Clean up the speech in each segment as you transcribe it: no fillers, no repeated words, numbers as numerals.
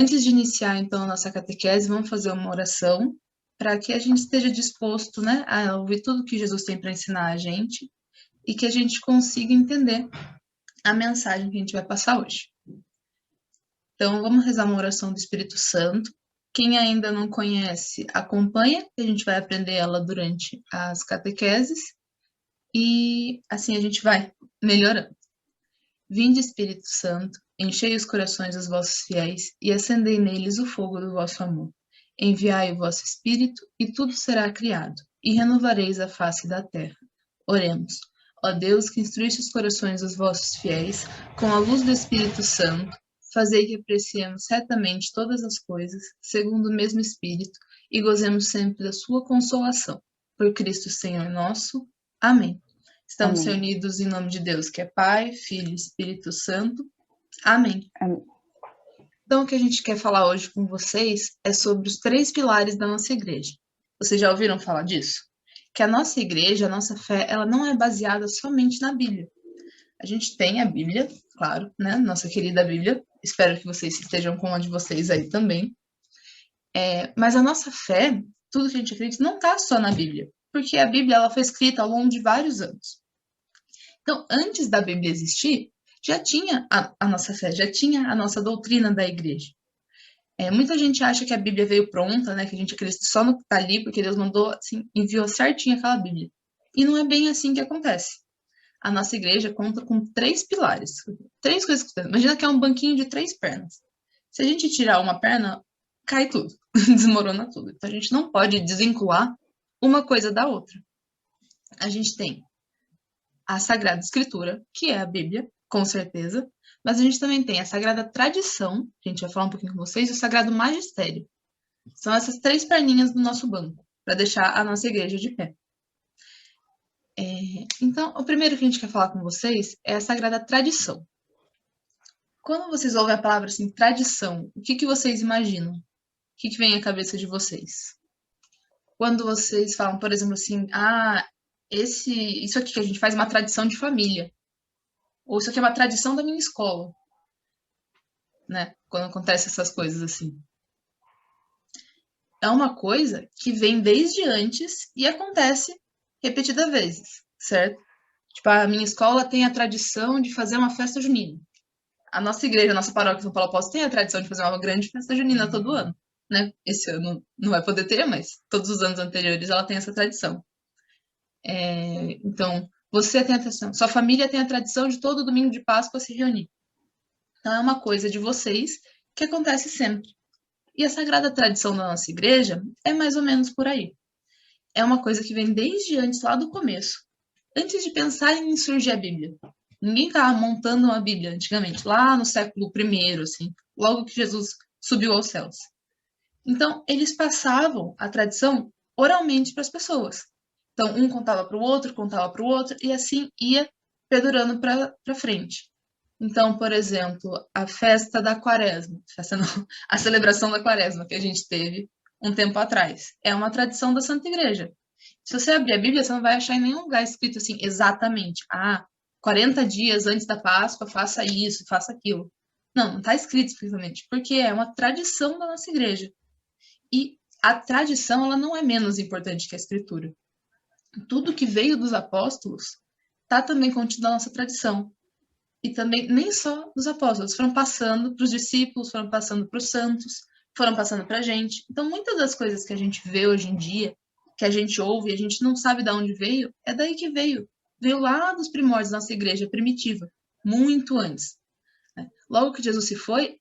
Antes de iniciar, então, a nossa catequese, vamos fazer uma oração para que a gente esteja disposto, né, a ouvir tudo que Jesus tem para ensinar a gente e que a gente consiga entender a mensagem que a gente vai passar hoje. Então, vamos rezar uma oração do Espírito Santo. Quem ainda não conhece, acompanha, que a gente vai aprender ela durante as catequeses e assim a gente vai melhorando. Vinde, Espírito Santo, enchei os corações dos vossos fiéis e acendei neles o fogo do vosso amor. Enviai o vosso Espírito e tudo será criado, e renovareis a face da terra. Oremos. Ó Deus, que instruíste os corações dos vossos fiéis com a luz do Espírito Santo, fazei que apreciemos retamente todas as coisas, segundo o mesmo Espírito, e gozemos sempre da sua consolação. Por Cristo Senhor nosso. Amém. Estamos Amém. reunidos em nome de Deus, que é Pai, Filho e Espírito Santo. Amém. Amém. Então, o que a gente quer falar hoje com vocês é sobre os 3 pilares da nossa igreja. Vocês já ouviram falar disso? Que a nossa igreja, a nossa fé, ela não é baseada somente na Bíblia. A gente tem a Bíblia, claro, né? Nossa querida Bíblia. Espero que vocês estejam com a de vocês aí também. Mas a nossa fé, tudo que a gente acredita, não está só na Bíblia. Porque a Bíblia ela foi escrita ao longo de vários anos. Então, antes da Bíblia existir, já tinha a nossa fé, já tinha a nossa doutrina da igreja. Muita gente acha que a Bíblia veio pronta, né? Que a gente acredita só no que está ali, porque Deus mandou, assim, enviou certinho aquela Bíblia. E não é bem assim que acontece. A nossa igreja conta com 3 pilares, 3 coisas que imagina que é um banquinho de 3 pernas. Se a gente tirar uma perna, cai tudo, desmorona tudo. Então a gente não pode desvincular uma coisa da outra. A gente tem a Sagrada Escritura, que é a Bíblia, com certeza, mas a gente também tem a Sagrada Tradição, a gente vai falar um pouquinho com vocês, e o Sagrado Magistério. São essas 3 perninhas do nosso banco, para deixar a nossa igreja de pé. Então, o primeiro que a gente quer falar com vocês é a Sagrada Tradição. Quando vocês ouvem a palavra assim, tradição, o que vocês imaginam? O que vem à cabeça de vocês? Quando vocês falam, por exemplo, assim, isso aqui que a gente faz é uma tradição de família. Ou isso aqui é uma tradição da minha escola. Né? Quando acontece essas coisas assim. É uma coisa que vem desde antes e acontece repetidas vezes, certo? Tipo, a minha escola tem a tradição de fazer uma festa junina. A nossa igreja, a nossa paróquia São Paulo Apóstolo tem a tradição de fazer uma grande festa junina todo ano, né? Esse ano não vai poder ter, mas todos os anos anteriores ela tem essa tradição. Então, você tem a tradição, sua família tem a tradição de todo domingo de Páscoa se reunir. Então, é uma coisa de vocês que acontece sempre. E a sagrada tradição da nossa igreja é mais ou menos por aí. É uma coisa que vem desde antes, lá do começo. Antes de pensar em surgir a Bíblia. Ninguém estava montando uma Bíblia antigamente, lá no século I, assim, logo que Jesus subiu aos céus. Então, eles passavam a tradição oralmente para as pessoas. Então, um contava para o outro, e assim ia perdurando para frente. Então, por exemplo, a festa da quaresma, a celebração da quaresma que a gente teve um tempo atrás, é uma tradição da Santa Igreja. Se você abrir a Bíblia, você não vai achar em nenhum lugar escrito assim, exatamente, 40 dias antes da Páscoa, faça isso, faça aquilo. Não está escrito explicitamente, porque é uma tradição da nossa igreja. E a tradição, ela não é menos importante que a Escritura. Tudo que veio dos apóstolos está também contido na nossa tradição. E também, nem só dos apóstolos, foram passando para os discípulos, foram passando para os santos, foram passando para a gente. Então, muitas das coisas que a gente vê hoje em dia, que a gente ouve e a gente não sabe de onde veio, é daí que veio. Veio lá dos primórdios da nossa igreja primitiva, muito antes. Logo que Jesus se foi,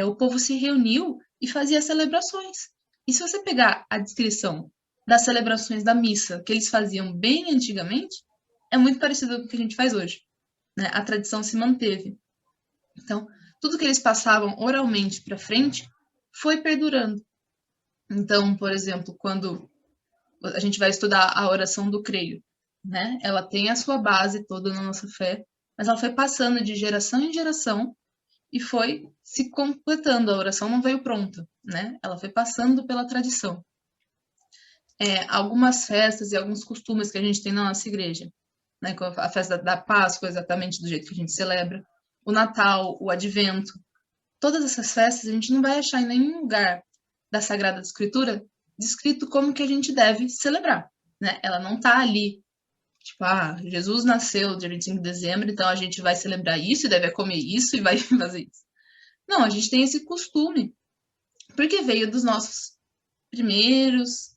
o povo se reuniu e fazia celebrações. E se você pegar a descrição das celebrações da missa que eles faziam bem antigamente, é muito parecido com o que a gente faz hoje. Né? A tradição se manteve. Então, tudo que eles passavam oralmente para frente foi perdurando. Então, por exemplo, quando a gente vai estudar a oração do creio, né? Ela tem a sua base toda na nossa fé, mas ela foi passando de geração em geração e foi se completando. A oração não veio pronta, né? Ela foi passando pela tradição. Algumas festas e alguns costumes que a gente tem na nossa igreja, né? A festa da Páscoa, exatamente do jeito que a gente celebra, o Natal, o Advento, todas essas festas, a gente não vai achar em nenhum lugar da Sagrada Escritura descrito como que a gente deve celebrar, né? Ela não está ali, tipo, Jesus nasceu dia 25 de dezembro, então a gente vai celebrar isso, e deve comer isso e vai fazer isso. Não, a gente tem esse costume, porque veio dos nossos primeiros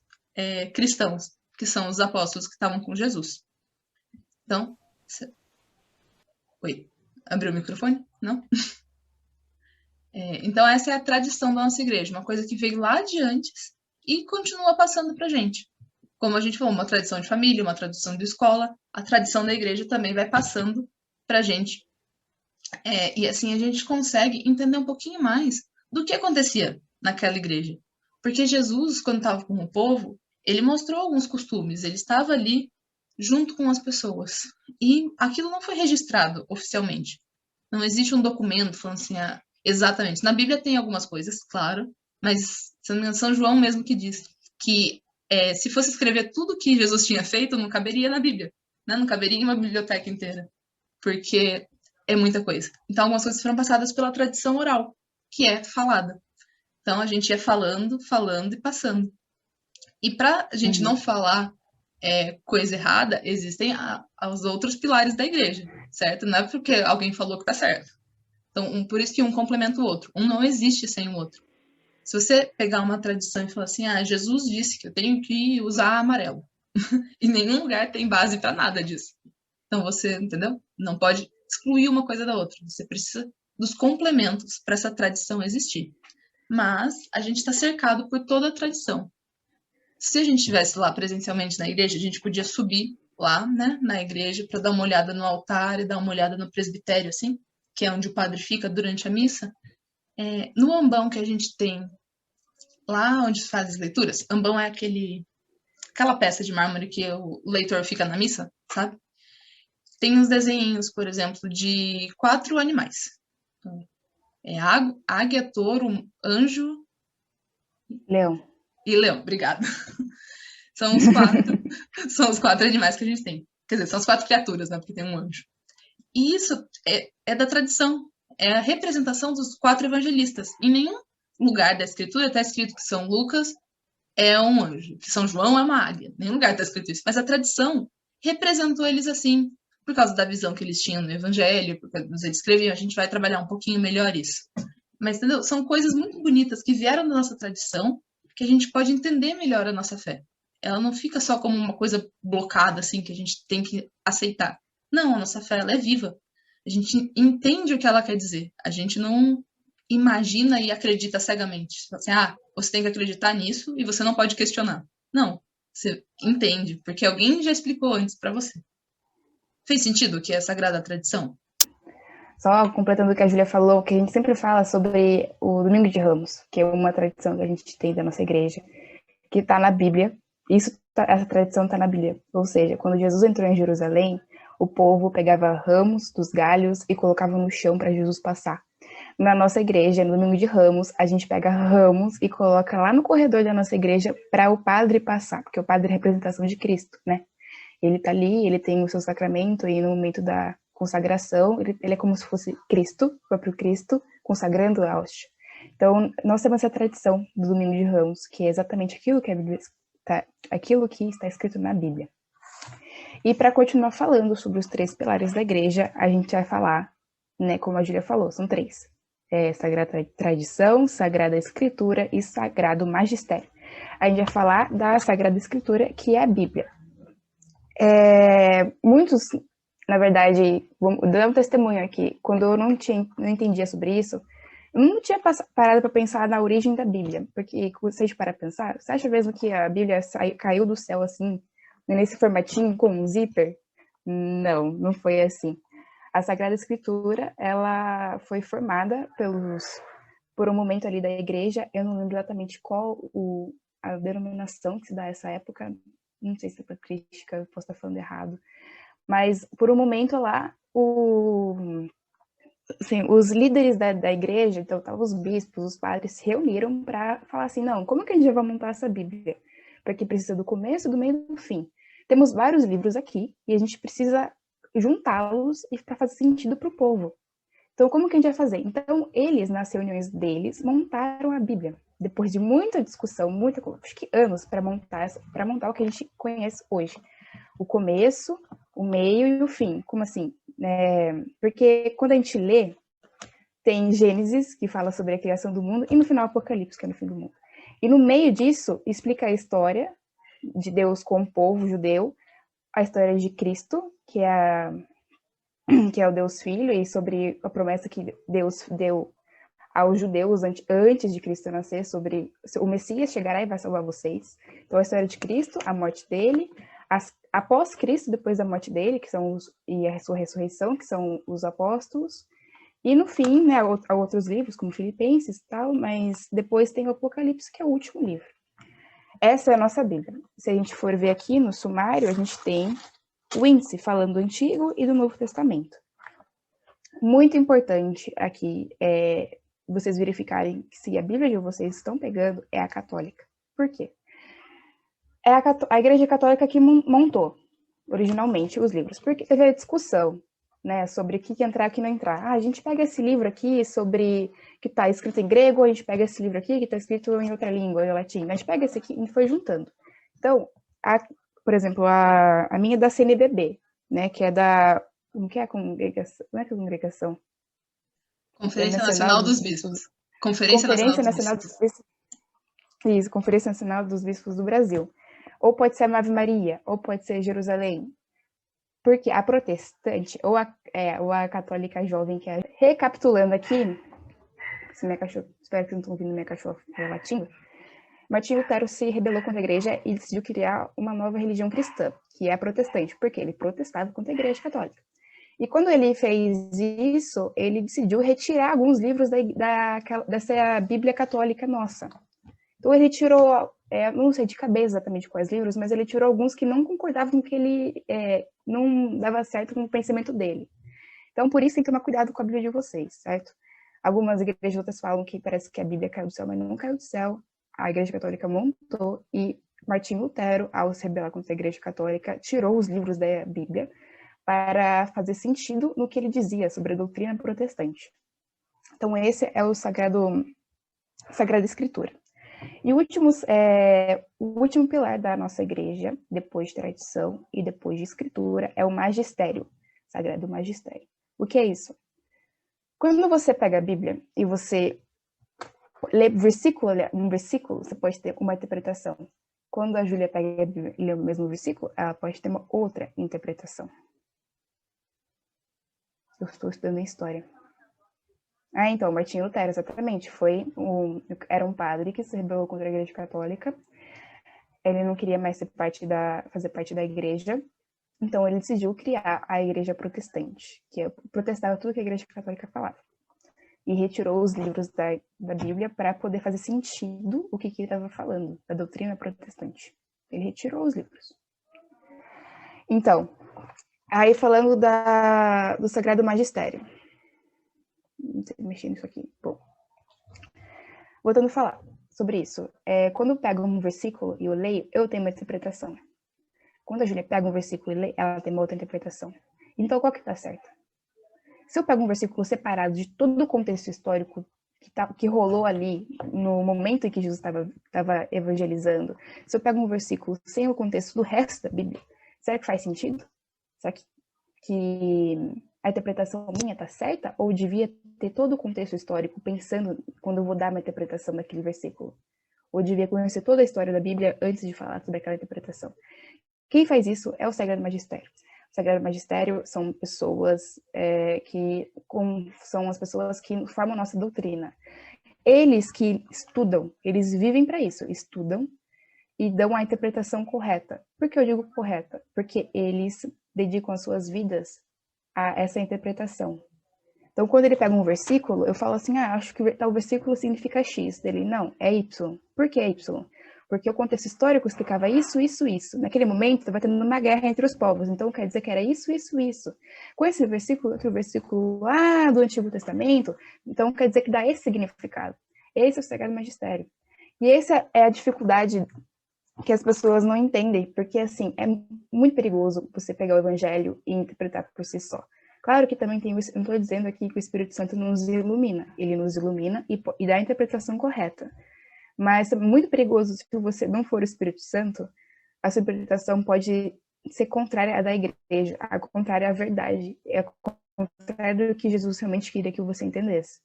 cristãos, que são os apóstolos que estavam com Jesus. Então, oi, abriu o microfone? Não? Então, essa é a tradição da nossa igreja, uma coisa que veio lá de antes e continua passando para a gente. Como a gente falou, uma tradição de família, uma tradição de escola, a tradição da igreja também vai passando para a gente. E assim a gente consegue entender um pouquinho mais do que acontecia naquela igreja. Porque Jesus, quando estava com o povo, ele mostrou alguns costumes, ele estava ali junto com as pessoas. E aquilo não foi registrado oficialmente. Não existe um documento falando assim, exatamente. Na Bíblia tem algumas coisas, claro, mas se não me engano, São João mesmo que diz que se fosse escrever tudo que Jesus tinha feito, não caberia na Bíblia, né? Não caberia em uma biblioteca inteira, porque é muita coisa. Então, algumas coisas foram passadas pela tradição oral, que é falada. Então, a gente ia falando, falando e passando. E para a gente não falar coisa errada, existem os outros pilares da igreja, certo? Não é porque alguém falou que tá certo. Então, por isso que um complementa o outro. Um não existe sem o outro. Se você pegar uma tradição e falar assim, Jesus disse que eu tenho que usar amarelo. Em nenhum lugar tem base para nada disso. Então, você, entendeu? Não pode excluir uma coisa da outra. Você precisa dos complementos para essa tradição existir. Mas a gente está cercado por toda a tradição. Se a gente estivesse lá presencialmente na igreja, a gente podia subir lá, né, na igreja, para dar uma olhada no altar e dar uma olhada no presbitério, assim, que é onde o padre fica durante a missa. No ambão que a gente tem lá onde se faz as leituras, ambão é aquela peça de mármore que o leitor fica na missa, sabe? Tem uns desenhos, por exemplo, de 4 animais. Então, águia, touro, anjo Leão. e leão. Obrigada. São os 4, são os 4 animais que a gente tem. Quer dizer, são as 4 criaturas, né? Porque tem um anjo. E isso é da tradição. É a representação dos 4 evangelistas. Em nenhum lugar da escritura está escrito que São Lucas é um anjo, que São João é uma águia. Em nenhum lugar está escrito isso. Mas a tradição representou eles assim, por causa da visão que eles tinham no evangelho, porque eles escreviam. A gente vai trabalhar um pouquinho melhor isso. Mas, entendeu? São coisas muito bonitas que vieram da nossa tradição, que a gente pode entender melhor a nossa fé. Ela não fica só como uma coisa blocada, assim, que a gente tem que aceitar. Não, a nossa fé, ela é viva. A gente entende o que ela quer dizer. A gente não imagina e acredita cegamente. Assim, você tem que acreditar nisso e você não pode questionar. Não, você entende, porque alguém já explicou antes para você. Fez sentido o que é a sagrada tradição? Só completando o que a Júlia falou, que a gente sempre fala sobre o Domingo de Ramos, que é uma tradição que a gente tem da nossa igreja, que está na Bíblia. Essa tradição está na Bíblia. Ou seja, quando Jesus entrou em Jerusalém, o povo pegava ramos dos galhos e colocava no chão para Jesus passar. Na nossa igreja, no Domingo de Ramos, a gente pega ramos e coloca lá no corredor da nossa igreja para o padre passar, porque o padre é a representação de Cristo, né? Ele está ali, ele tem o seu sacramento e no momento da consagração, ele é como se fosse Cristo, o próprio Cristo, consagrando a hóstia. Então, nós temos essa tradição do Domingo de Ramos, que é exatamente aquilo que a Bíblia aquilo que está escrito na Bíblia. E para continuar falando sobre os 3 pilares da igreja, a gente vai falar, né, como a Júlia falou, são 3. Sagrada Tradição, Sagrada Escritura e Sagrado Magistério. A gente vai falar da Sagrada Escritura, que é a Bíblia. Muitos, na verdade, vou dar um testemunho aqui, quando eu não entendia sobre isso, eu não tinha parado para pensar na origem da Bíblia, porque se a gente parar para pensar, você acha mesmo que a Bíblia caiu do céu assim, nesse formatinho com um zíper? Não, não foi assim. A Sagrada Escritura, ela foi formada por um momento ali da igreja, eu não lembro exatamente qual a denominação que se dá a essa época, não sei se é patrística, posso estar falando errado, mas por um momento lá, assim, os líderes da igreja, então os bispos, os padres, se reuniram para falar assim, não, como que a gente vai montar essa Bíblia? Porque precisa do começo, do meio e do fim. Temos vários livros aqui e a gente precisa juntá-los para fazer sentido para o povo. Então, como que a gente vai fazer? Então, eles, nas reuniões deles, montaram a Bíblia. Depois de muita discussão, acho que anos, para montar o que a gente conhece hoje. O começo, o meio e o fim. Como assim? Porque quando a gente lê, tem Gênesis, que fala sobre a criação do mundo, e no final Apocalipse, que é no fim do mundo. E no meio disso, explica a história de Deus com o povo judeu, a história de Cristo, que é o Deus Filho, e sobre a promessa que Deus deu aos judeus antes de Cristo nascer, sobre o Messias chegará e vai salvar vocês. Então, a história de Cristo, a morte dele, após Cristo, depois da morte dele, e a sua ressurreição, que são os apóstolos, e no fim, né, há outros livros, como Filipenses e tal, mas depois tem o Apocalipse, que é o último livro. Essa é a nossa Bíblia. Se a gente for ver aqui no sumário, a gente tem o índice falando do Antigo e do Novo Testamento. Muito importante aqui é vocês verificarem se a Bíblia que vocês estão pegando é a católica. Por quê? É a Igreja Católica que montou originalmente os livros, porque teve a discussão, né, sobre o que entrar e o que não entrar. A gente pega esse livro aqui sobre que está escrito em grego, ou a gente pega esse livro aqui que está escrito em outra língua, em latim. A gente pega esse aqui e foi juntando. Então, por exemplo, a minha é da CNBB, né, que é da... Como que é a congregação? Não é a congregação? Conferência Nacional dos Bispos. Conferência Nacional dos Bispos. Isso, Conferência Nacional dos Bispos do Brasil. Ou pode ser a Ave Maria, ou pode ser Jerusalém. Porque a protestante, ou a católica jovem, que é... Recapitulando aqui, espero que não estão ouvindo minha cachorra latindo, Martinho Lutero se rebelou contra a igreja e decidiu criar uma nova religião cristã, que é a protestante, porque ele protestava contra a igreja católica. E quando ele fez isso, ele decidiu retirar alguns livros dessa Bíblia católica nossa. Então ele tirou, não sei de cabeça exatamente quais livros, mas ele tirou alguns que não concordavam com que ele não dava certo com o pensamento dele. Então por isso tem que tomar cuidado com a Bíblia de vocês, certo? Algumas igrejas outras falam que parece que a Bíblia caiu do céu, mas não caiu do céu. A Igreja Católica montou e Martinho Lutero, ao se rebelar contra a Igreja Católica, tirou os livros da Bíblia para fazer sentido no que ele dizia sobre a doutrina protestante. Então esse é o Sagrada Escritura. E o último pilar da nossa igreja, depois de tradição e depois de escritura, é o magistério, Sagrado Magistério. O que é isso? Quando você pega a Bíblia e você lê um versículo, você pode ter uma interpretação. Quando a Júlia pega a Bíblia e lê o mesmo versículo, ela pode ter uma outra interpretação. Eu estou estudando história. Então, Martinho Lutero, exatamente, era um padre que se rebelou contra a Igreja Católica. Ele não queria mais fazer parte da igreja, então ele decidiu criar a Igreja Protestante, que protestava tudo que a Igreja Católica falava. E retirou os livros da Bíblia para poder fazer sentido o que ele estava falando, da doutrina protestante. Ele retirou os livros. Então, aí falando do Sagrado Magistério. Não sei mexer nisso aqui. Bom, voltando a falar sobre isso. Quando eu pego um versículo e eu leio, eu tenho uma interpretação. Quando a Júlia pega um versículo e lê, ela tem uma outra interpretação. Então, qual que está certo? Se eu pego um versículo separado de todo o contexto histórico que rolou ali no momento em que Jesus estava evangelizando, se eu pego um versículo sem o contexto do resto da Bíblia, será que faz sentido? Será que a interpretação minha está certa? Ou devia ter todo o contexto histórico pensando quando eu vou dar uma interpretação daquele versículo? Ou devia conhecer toda a história da Bíblia antes de falar sobre aquela interpretação? Quem faz isso é o Sagrado Magistério. O Sagrado Magistério são pessoas são as pessoas que formam a nossa doutrina. Eles que estudam, eles vivem para isso, estudam e dão a interpretação correta. Por que eu digo correta? Porque eles dedicam as suas vidas a essa interpretação. Então, quando ele pega um versículo, eu falo assim, acho que tal versículo significa X. Dele, não, é Y. Por que Y? Porque o contexto histórico explicava isso, isso, isso. Naquele momento, estava tendo uma guerra entre os povos. Então, quer dizer que era isso, isso, isso. Com esse versículo, outro versículo do Antigo Testamento, então quer dizer que dá esse significado. Esse é o Sagrado Magistério. E essa é a dificuldade que as pessoas não entendem, porque, assim, é muito perigoso você pegar o Evangelho e interpretar por si só. Claro que também tem, não estou dizendo aqui que o Espírito Santo nos ilumina, ele nos ilumina e dá a interpretação correta. Mas é muito perigoso se você não for o Espírito Santo, a sua interpretação pode ser contrária à da igreja, a contrária à verdade, é contrário do que Jesus realmente queria que você entendesse.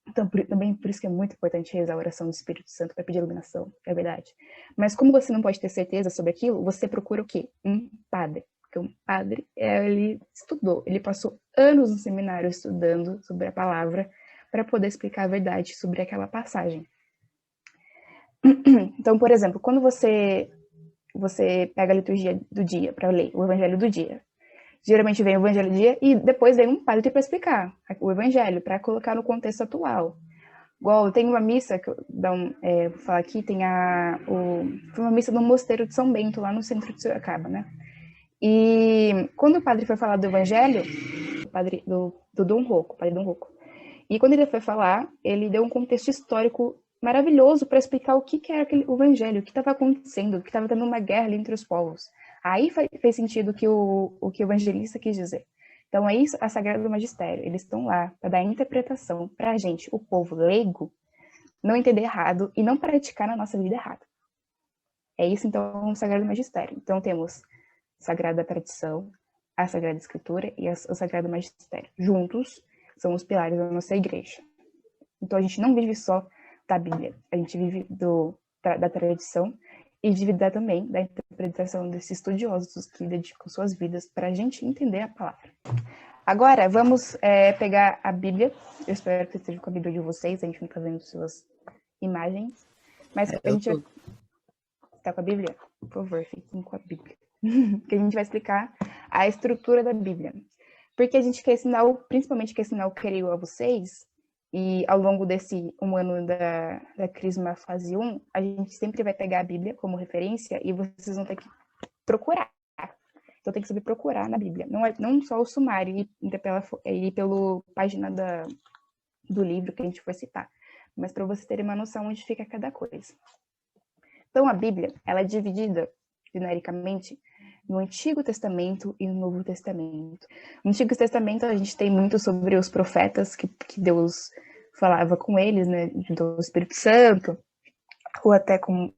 Então, também por isso que é muito importante rezar a oração do Espírito Santo para pedir iluminação, é verdade. Mas como você não pode ter certeza sobre aquilo, você procura o quê? Um padre. Porque um padre, ele estudou, ele passou anos no seminário estudando sobre a palavra para poder explicar a verdade sobre aquela passagem. Então, por exemplo, quando você pega a liturgia do dia para ler, o evangelho do dia, geralmente vem o evangelho do dia e depois vem um padre para explicar o evangelho, para colocar no contexto atual. Igual, tem uma missa, que eu vou falar aqui, foi uma missa no Mosteiro de São Bento, lá no centro de Sorocaba, né? E quando o padre foi falar do evangelho, o padre do Dom Rocco, padre Dom Rocco, e quando ele foi falar, ele deu um contexto histórico maravilhoso para explicar o que era aquele evangelho, o que estava acontecendo, que estava tendo uma guerra ali entre os povos. Aí fez sentido o que o evangelista quis dizer. Então é isso a Sagrado Magistério. Eles estão lá para dar interpretação para a gente, o povo leigo, não entender errado e não praticar na nossa vida errado. É isso, então, o Sagrado Magistério. Então temos Sagrada Tradição, a Sagrada Escritura e o Sagrado Magistério. Juntos, são os pilares da nossa igreja. Então, a gente não vive só da Bíblia, a gente vive da tradição e vive também da interpretação desses estudiosos que dedicam suas vidas para a gente entender a palavra. Agora, vamos pegar a Bíblia. Eu espero que você esteja com a Bíblia de vocês, a gente não está vendo suas imagens. Mas a gente vai... Está com a Bíblia? Por favor, fiquem com a Bíblia. Que a gente vai explicar a estrutura da Bíblia. Porque a gente quer ensinar, principalmente quer ensinar o Creio a vocês, e ao longo desse ano da Crisma fase 1, a gente sempre vai pegar a Bíblia como referência e vocês vão ter que procurar. Então tem que saber procurar na Bíblia. Não só o sumário e pela página do livro que a gente for citar, mas para vocês terem uma noção onde fica cada coisa. Então a Bíblia, ela é dividida, genericamente, no Antigo Testamento e no Novo Testamento. No Antigo Testamento a gente tem muito sobre os profetas que Deus falava com eles, né, do Espírito Santo, ou até com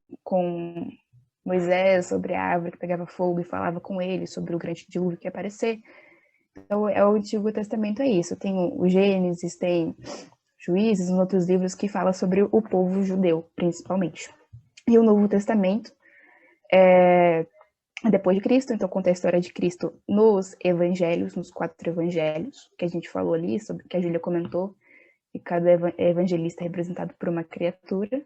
Moisés sobre a árvore que pegava fogo e falava com ele sobre o grande dilúvio que ia aparecer. Então, o Antigo Testamento é isso. Tem o Gênesis, tem Juízes, uns outros livros que falam sobre o povo judeu, principalmente. E o Novo Testamento depois de Cristo, então conta a história de Cristo nos evangelhos, nos 4 evangelhos, que a gente falou ali, sobre que a Júlia comentou, que cada evangelista é representado por uma criatura.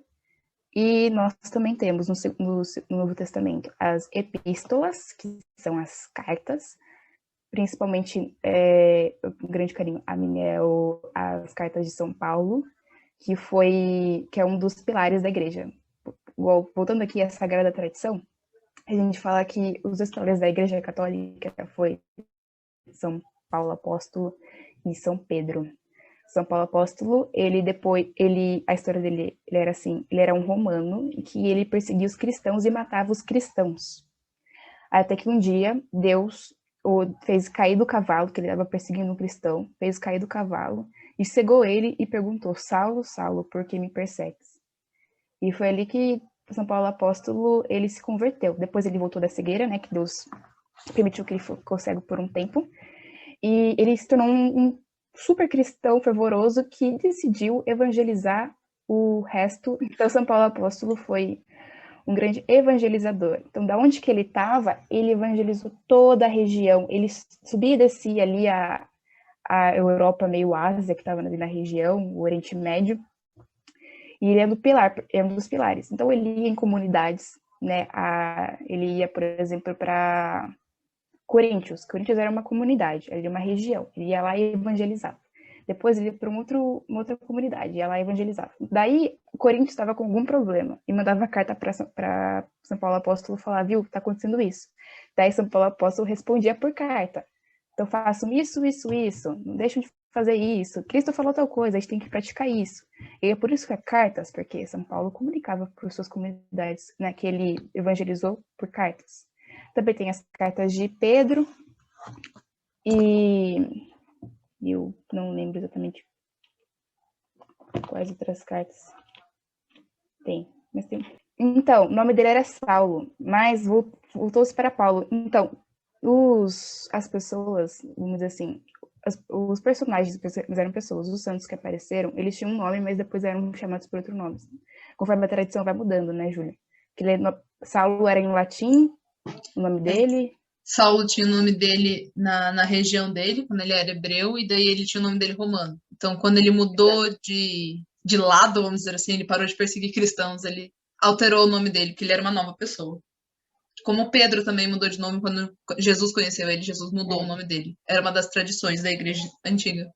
E nós também temos no Novo Testamento as epístolas, que são as cartas, principalmente, um grande carinho a mim as cartas de São Paulo, que é um dos pilares da igreja. Voltando aqui à Sagrada Tradição, a gente fala que os histórias da Igreja Católica foi São Paulo Apóstolo e São Pedro. São Paulo Apóstolo, a história dele, ele era assim, ele era um romano que ele perseguia os cristãos e matava os cristãos. Até que um dia Deus o fez cair do cavalo, que ele estava perseguindo um cristão, fez cair do cavalo e cegou ele e perguntou: Saulo, Saulo, por que me persegues? E foi ali que São Paulo Apóstolo, ele se converteu. Depois ele voltou da cegueira, né, que Deus permitiu que ele ficou cego por um tempo. E ele se tornou um super cristão fervoroso que decidiu evangelizar o resto. Então, São Paulo Apóstolo foi um grande evangelizador. Então, da onde que ele estava, ele evangelizou toda a região. Ele subia e descia ali a Europa, meio Ásia, que estava ali na região, o Oriente Médio. E ele é um dos pilares. Então, ele ia em comunidades, né? Ele ia, por exemplo, para Coríntios. Coríntios era uma comunidade, era uma região. Ele ia lá e evangelizava. Depois ele ia para uma outra comunidade, ia lá e evangelizava. Daí, Coríntios estava com algum problema e mandava carta para São Paulo Apóstolo falar, viu, está acontecendo isso. Daí, São Paulo Apóstolo respondia por carta. Então, façam isso, isso, isso. Não deixam de fazer isso. Cristo falou tal coisa, a gente tem que praticar isso. E é por isso que é cartas, porque São Paulo comunicava para suas comunidades, né, que ele evangelizou por cartas. Também tem as cartas de Pedro, E eu não lembro exatamente quais outras cartas tem. Mas tem. Então, o nome dele era Saulo, mas voltou-se para Paulo. Então, as pessoas, vamos dizer assim, os personagens mas eram pessoas, os santos que apareceram, eles tinham um nome, mas depois eram chamados por outro nome. Conforme a tradição vai mudando, né, Júlia? Saulo era em latim, o nome dele. Saulo tinha o nome dele na região dele, quando ele era hebreu, e daí ele tinha o nome dele romano. Então, quando ele mudou de lado, vamos dizer assim, ele parou de perseguir cristãos, ele alterou o nome dele, porque ele era uma nova pessoa. Como Pedro também mudou de nome quando Jesus conheceu ele, Jesus mudou o nome dele. Era uma das tradições da igreja antiga.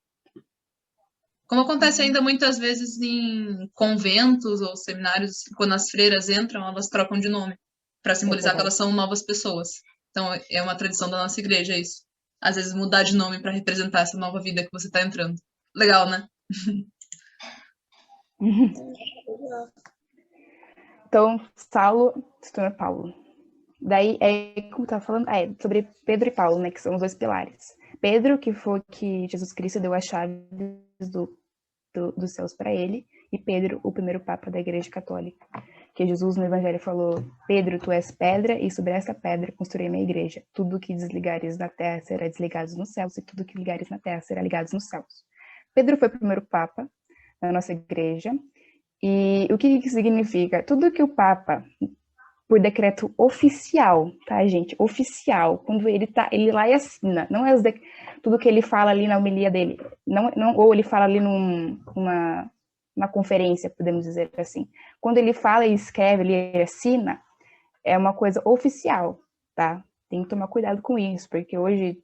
Como acontece ainda muitas vezes em conventos ou seminários, quando as freiras entram, elas trocam de nome, para simbolizar que elas são novas pessoas. Então, é uma tradição da nossa igreja isso. Às vezes mudar de nome para representar essa nova vida que você está entrando. Legal, né? Então, Saulo se torna Paulo. Daí, como eu estava falando, sobre Pedro e Paulo, né, que são os dois pilares. Pedro, que foi que Jesus Cristo deu as chaves dos céus para ele, e Pedro, o primeiro papa da Igreja Católica. Que Jesus no Evangelho falou: Pedro, tu és pedra, e sobre essa pedra construirei minha igreja. Tudo que desligares na terra será desligado nos céus, e tudo que ligares na terra será ligado nos céus. Pedro foi o primeiro papa da nossa igreja. E o que significa? Tudo que o papa, por decreto oficial, tá, gente? Oficial, quando ele lá e assina, não é tudo que ele fala ali na homilia dele, não, ou ele fala ali numa conferência, podemos dizer assim. Quando ele fala e escreve, ele assina, é uma coisa oficial, tá? Tem que tomar cuidado com isso, porque hoje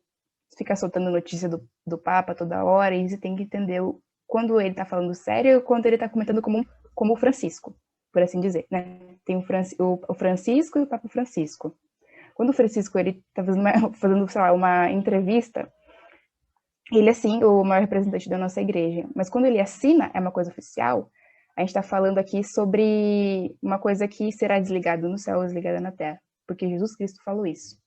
fica soltando notícia do Papa toda hora, e você tem que entender quando ele tá falando sério e quando ele tá comentando como Francisco, por assim dizer, né? Tem o Francisco e o Papa Francisco. Quando o Francisco ele tá fazendo, sei lá, uma entrevista, ele é sim o maior representante da nossa igreja, mas quando ele assina, é uma coisa oficial, a gente está falando aqui sobre uma coisa que será desligada no céu, desligada na terra, porque Jesus Cristo falou isso.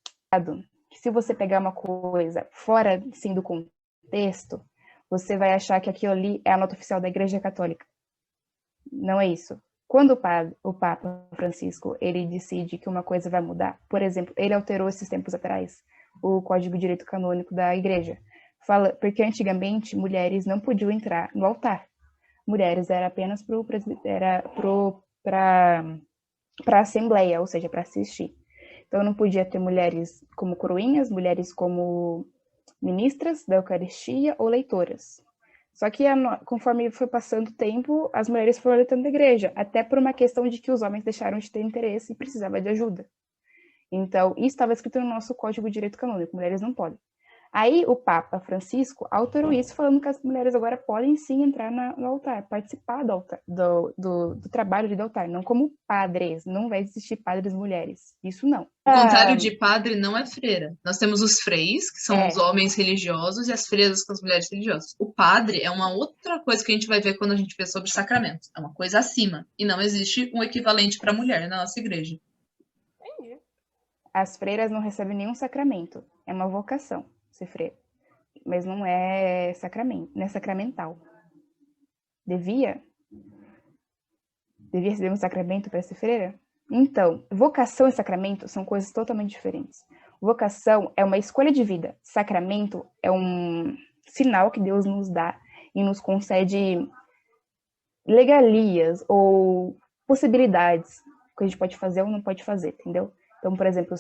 Que se você pegar uma coisa fora, sim, do contexto, você vai achar que aquilo ali é a nota oficial da Igreja Católica. Não é isso. Quando o Papa Francisco ele decide que uma coisa vai mudar, por exemplo, ele alterou esses tempos atrás o Código de Direito Canônico da Igreja, porque antigamente mulheres não podiam entrar no altar. Mulheres era apenas para a assembleia, ou seja, para assistir. Então não podia ter mulheres como coroinhas, mulheres como ministras da Eucaristia ou leitoras. Só que conforme foi passando o tempo, as mulheres foram entrando da igreja, até por uma questão de que os homens deixaram de ter interesse e precisavam de ajuda. Então, isso estava escrito no nosso Código de Direito Canônico, mulheres não podem. Aí o Papa Francisco alterou isso, falando que as mulheres agora podem sim entrar no altar, participar do trabalho de altar, não como padres, não vai existir padres mulheres, isso não. O contrário de padre não é freira. Nós temos os freis, que são os homens religiosos, e as freiras, que são as mulheres religiosas. O padre é uma outra coisa que a gente vai ver quando a gente vê sobre sacramentos. É uma coisa acima. E não existe um equivalente para mulher na nossa igreja. Entendi. As freiras não recebem nenhum sacramento. É uma vocação ser freira. Mas não é sacramento, não é sacramental. Devia receber um sacramento para ser freira? Então, vocação e sacramento são coisas totalmente diferentes. Vocação é uma escolha de vida. Sacramento é um sinal que Deus nos dá e nos concede regalias ou possibilidades que a gente pode fazer ou não pode fazer, entendeu? Então, por exemplo,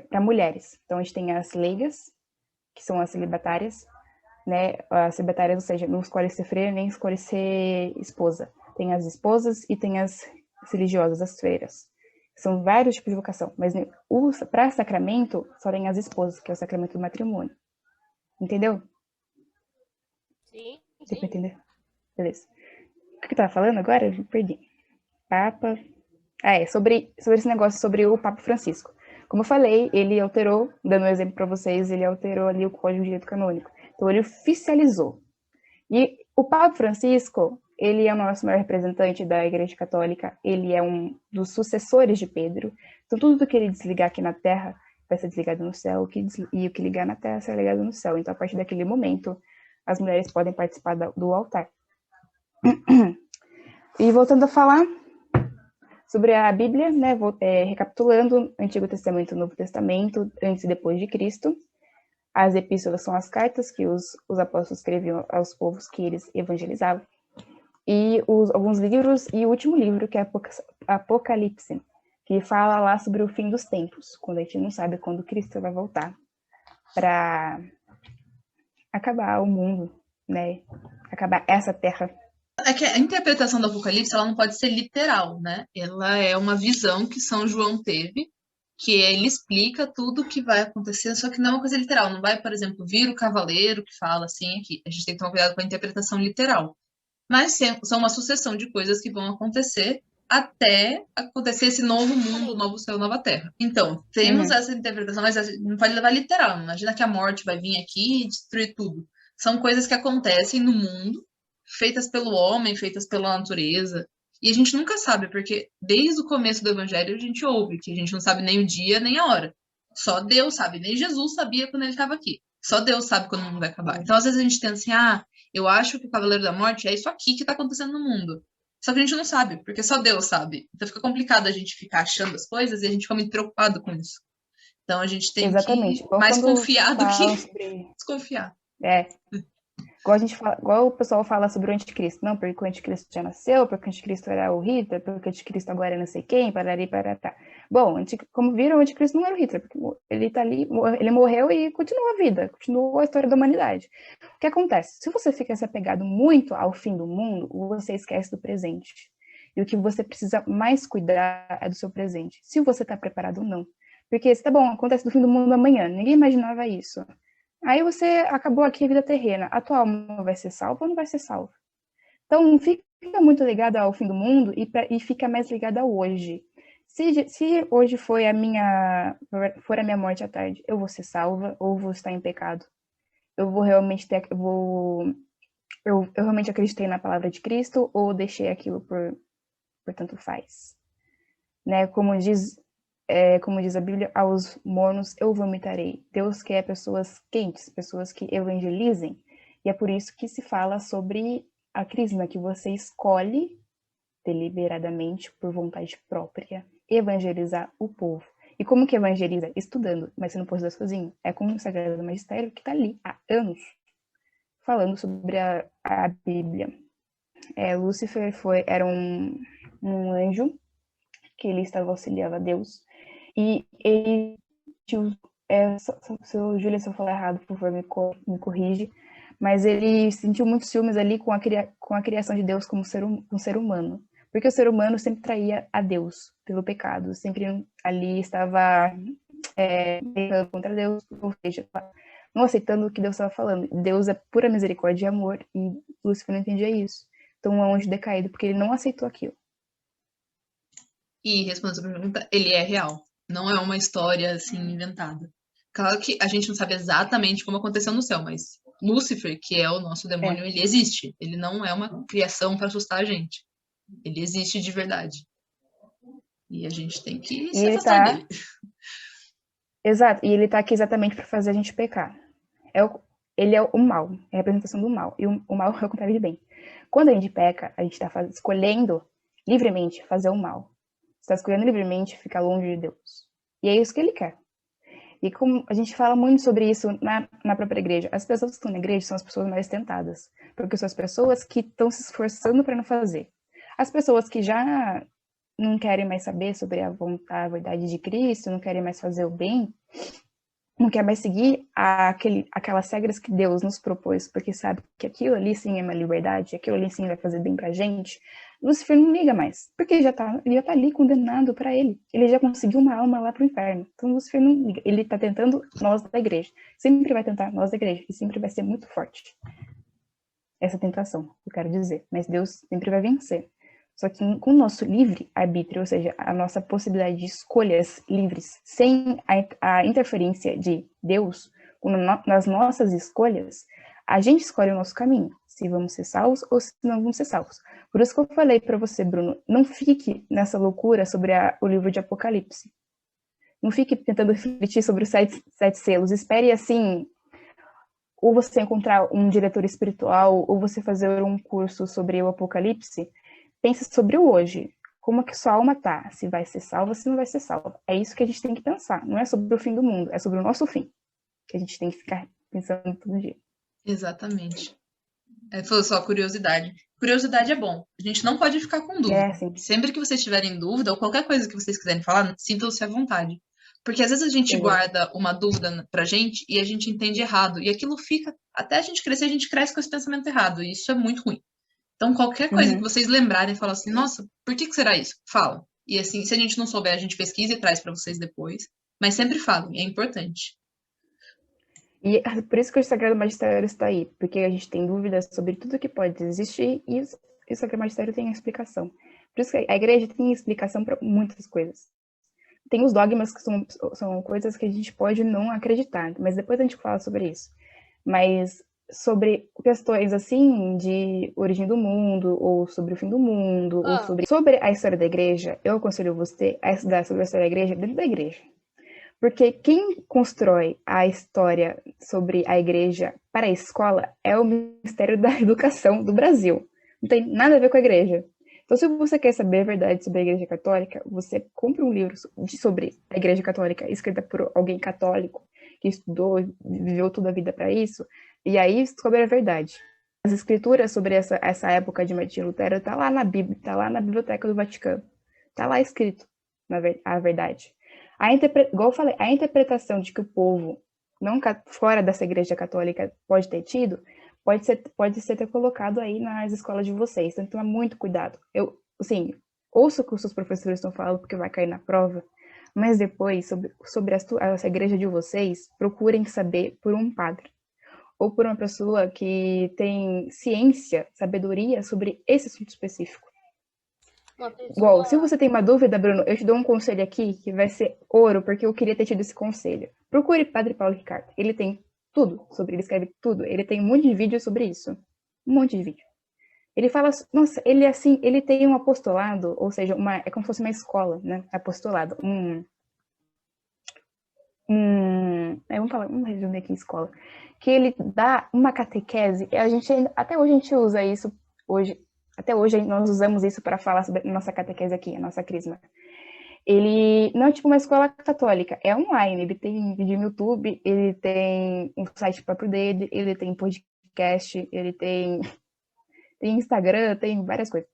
para mulheres. Então, a gente tem as leigas, que são as celibatárias, né? As celibatárias, ou seja, não escolhe ser freira nem escolhe ser esposa. Tem as esposas e tem as religiosas, as freiras. São vários tipos de vocação, mas para sacramento só tem as esposas, que é o sacramento do matrimônio. Entendeu? Sim. Deu pra entender? Beleza. O que eu tava falando agora? Eu perdi. Papa. Sobre esse negócio sobre o Papa Francisco. Como eu falei, ele alterou, dando um exemplo para vocês, ele alterou ali o Código de Direito Canônico. Então, ele oficializou. E o Papa Francisco, ele é o nosso maior representante da Igreja Católica, ele é um dos sucessores de Pedro. Então, tudo que ele desligar aqui na Terra vai ser desligado no céu, e o que ligar na terra será ligado no céu. Então, a partir daquele momento, as mulheres podem participar do altar. E voltando a falar sobre a Bíblia, né, recapitulando, Antigo Testamento e Novo Testamento, antes e depois de Cristo. As epístolas são as cartas que os apóstolos escreviam aos povos que eles evangelizavam. E alguns livros, e o último livro, que é Apocalipse, que fala lá sobre o fim dos tempos, quando a gente não sabe quando Cristo vai voltar para acabar o mundo, né? Acabar essa terra. É que a interpretação do Apocalipse, ela não pode ser literal, né? Ela é uma visão que São João teve, que ele explica tudo o que vai acontecer, só que não é uma coisa literal. Não vai, por exemplo, vir o cavaleiro que fala assim aqui. A gente tem que tomar cuidado com a interpretação literal. Mas são uma sucessão de coisas que vão acontecer até acontecer esse novo mundo, novo céu, nova terra. Então, temos essa interpretação, mas não pode levar literal. Não imagina que a morte vai vir aqui e destruir tudo. São coisas que acontecem no mundo, feitas pelo homem, feitas pela natureza. E a gente nunca sabe, porque desde o começo do evangelho a gente ouve que a gente não sabe nem o dia, nem a hora. Só Deus sabe, nem Jesus sabia quando ele estava aqui. Só Deus sabe quando o mundo vai acabar. Então, às vezes a gente pensa assim, eu acho que o Cavaleiro da Morte é isso aqui que está acontecendo no mundo. Só que a gente não sabe, porque só Deus sabe. Então fica complicado a gente ficar achando as coisas e a gente fica muito preocupado com isso. Então a gente tem Exatamente. que mais confiar do que desconfiar. Igual o pessoal fala sobre o anticristo. Não, porque o anticristo já nasceu, porque o anticristo era o Hitler, porque o anticristo agora é não sei quem, parari, parará. Bom, como viram, o anticristo não era o Hitler, porque ele tá ali, ele morreu e continua a vida, continua a história da humanidade. O que acontece? Se você fica se apegado muito ao fim do mundo, você esquece do presente. E o que você precisa mais cuidar é do seu presente, se você está preparado ou não. Porque, tá bom, acontece do fim do mundo amanhã, ninguém imaginava isso. Aí você acabou aqui a vida terrena. A tua alma vai ser salva ou não vai ser salva? Então, fica muito ligado ao fim do mundo e fica mais ligado ao hoje. Se hoje for a minha morte à tarde, eu vou ser salva ou vou estar em pecado? Eu vou realmente eu realmente acreditei na palavra de Cristo ou deixei aquilo por tanto faz? Né? Como diz a Bíblia, aos mornos eu vomitarei. Deus quer pessoas quentes, pessoas que evangelizem. E é por isso que se fala sobre a crisma, que você escolhe deliberadamente, por vontade própria, evangelizar o povo. E como que evangeliza? Estudando, mas você não pode estudar sozinho. É como o Sagrado Magistério, que está ali há anos, falando sobre a Bíblia. Lúcifer era um anjo, que ele estava auxiliando a Deus, e ele, Júlia, se eu falar errado, por favor, me corrige, mas ele sentiu muitos ciúmes ali com a criação de Deus como um ser humano, porque o ser humano sempre traía a Deus pelo pecado, sempre ali estava contra Deus, ou seja, não aceitando o que Deus estava falando. Deus é pura misericórdia e amor, e Lúcifer não entendia isso. Então é um anjo decaído, porque ele não aceitou aquilo. E respondendo a sua pergunta, ele é real. Não é uma história assim inventada. Claro que a gente não sabe exatamente como aconteceu no céu, mas Lúcifer, que é o nosso demônio, ele existe. Ele não é uma criação para assustar a gente. Ele existe de verdade. E a gente tem que se afastar dele. Exato, e ele tá aqui exatamente para fazer a gente pecar. Ele é o mal, é a representação do mal. E o mal é o contrário de bem. Quando a gente peca, a gente está escolhendo livremente fazer o mal. Você está escolhendo livremente ficar longe de Deus. E é isso que ele quer. E como a gente fala muito sobre isso na própria igreja, as pessoas que estão na igreja são as pessoas mais tentadas, porque são as pessoas que estão se esforçando para não fazer. As pessoas que já não querem mais saber sobre a verdade de Cristo, não querem mais fazer o bem, não quer mais seguir aquelas regras que Deus nos propôs, porque sabe que aquilo ali sim é uma liberdade, aquilo ali sim vai fazer bem pra gente, Lúcifer não liga mais, porque ele já tá ali condenado para ele. Ele já conseguiu uma alma lá pro inferno. Então Lúcifer não liga. Ele tá tentando nós da igreja. Sempre vai tentar nós da igreja. E sempre vai ser muito forte. Essa tentação, eu quero dizer. Mas Deus sempre vai vencer. Só que com o nosso livre arbítrio, ou seja, a nossa possibilidade de escolhas livres, sem a interferência de Deus nas nossas escolhas, a gente escolhe o nosso caminho, se vamos ser salvos ou se não vamos ser salvos. Por isso que eu falei para você, Bruno, não fique nessa loucura sobre o livro de Apocalipse. Não fique tentando refletir sobre os sete selos. Espere, assim, ou você encontrar um diretor espiritual, ou você fazer um curso sobre o Apocalipse. Pense sobre o hoje. Como que sua alma tá? Se vai ser salva, se não vai ser salva. É isso que a gente tem que pensar. Não é sobre o fim do mundo, é sobre o nosso fim. Que a gente tem que ficar pensando todo dia. Exatamente. Foi só curiosidade. Curiosidade é bom. A gente não pode ficar com dúvida. Sim. Sempre que vocês tiverem dúvida, ou qualquer coisa que vocês quiserem falar, sintam-se à vontade. Porque às vezes a gente guarda uma dúvida pra gente e a gente entende errado. E aquilo fica, até a gente crescer, a gente cresce com esse pensamento errado. E isso é muito ruim. Então, qualquer coisa que vocês lembrarem e falar assim, nossa, por que será isso? Fala. E assim, se a gente não souber, a gente pesquisa e traz pra vocês depois. Mas sempre falem, é importante. E por isso que o Sagrado Magistério está aí, porque a gente tem dúvidas sobre tudo que pode existir e o Sagrado Magistério tem a explicação. Por isso que a igreja tem explicação para muitas coisas. Tem os dogmas que são coisas que a gente pode não acreditar, mas depois a gente fala sobre isso. Mas sobre questões assim de origem do mundo, ou sobre o fim do mundo, ou sobre a história da igreja, eu aconselho você a estudar sobre a história da igreja dentro da igreja. Porque quem constrói a história sobre a igreja para a escola é o Ministério da Educação do Brasil. Não tem nada a ver com a igreja. Então, se você quer saber a verdade sobre a Igreja Católica, você compra um livro sobre a Igreja Católica, escrita por alguém católico, que estudou, viveu toda a vida para isso, e aí descobre a verdade. As escrituras sobre essa época de Martinho Lutero está lá na Bíblia, está lá na Biblioteca do Vaticano. Está lá escrito a verdade. Igual eu falei, a interpretação de que o povo, não fora dessa igreja católica, pode ter tido, pode ser colocado aí nas escolas de vocês. Então, toma muito cuidado. Eu, assim, ouço o que os seus professores estão falando, porque vai cair na prova, mas depois, sobre essa igreja de vocês, procurem saber por um padre, ou por uma pessoa que tem ciência, sabedoria sobre esse assunto específico. Igual, se você tem uma dúvida, Bruno, eu te dou um conselho aqui que vai ser ouro, porque eu queria ter tido esse conselho. Procure Padre Paulo Ricardo. Ele tem tudo sobre, ele escreve tudo. Ele tem um monte de vídeo sobre isso. Um monte de vídeo. Ele fala, nossa, ele assim, ele tem um apostolado, ou seja, é como se fosse uma escola, né? Apostolado. Vamos resumir aqui escola. Que ele dá uma catequese, e até hoje a gente usa isso, até hoje nós usamos isso para falar sobre a nossa catequese aqui, a nossa crisma. Ele não é tipo uma escola católica, é online, ele tem vídeo no YouTube, ele tem um site próprio dele, ele tem podcast, ele tem Instagram, tem várias coisas.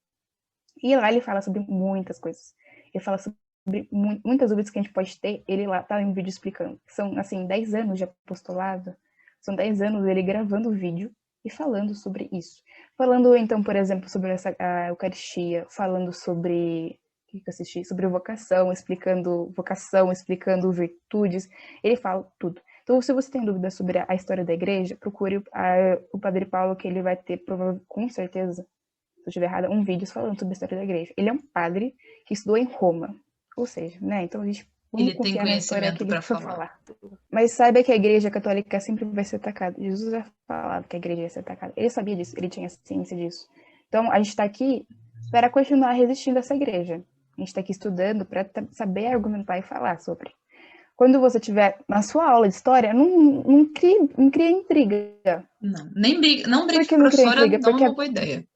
E lá ele fala sobre muitas coisas. Ele fala sobre muitas dúvidas que a gente pode ter, ele lá tá em um vídeo explicando. São, assim, 10 anos de apostolado, são 10 anos ele gravando o vídeo e falando sobre isso. Falando, então, por exemplo, sobre a Eucaristia, falando sobre o que eu assisti, sobre vocação, explicando virtudes, ele fala tudo. Então, se você tem dúvida sobre a história da igreja, procure o Padre Paulo, que ele vai ter, com certeza, se eu estiver errada, um vídeo falando sobre a história da igreja. Ele é um padre que estudou em Roma, ou seja, né, então a gente ele tem conhecimento para falar. Mas saiba que a igreja católica sempre vai ser atacada. Jesus já falava que a igreja ia ser atacada. Ele sabia disso, ele tinha ciência disso. Então, a gente está aqui para continuar resistindo a essa igreja. A gente está aqui estudando para saber argumentar e falar sobre. Quando você estiver na sua aula de história, não crie intriga. Não brigue com a professora, não é uma boa ideia.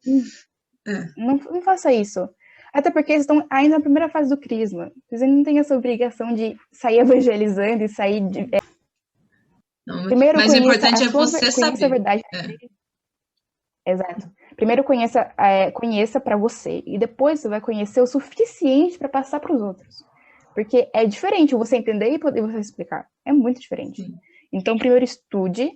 Não faça isso. Até porque eles estão ainda na primeira fase do crisma. Vocês não têm essa obrigação de sair evangelizando e sair de... Primeiro, mas o importante é você saber. A verdade. Exato. Primeiro conheça para você. E depois você vai conhecer o suficiente para passar para os outros. Porque é diferente você entender e poder você explicar. É muito diferente. Sim. Então, primeiro estude,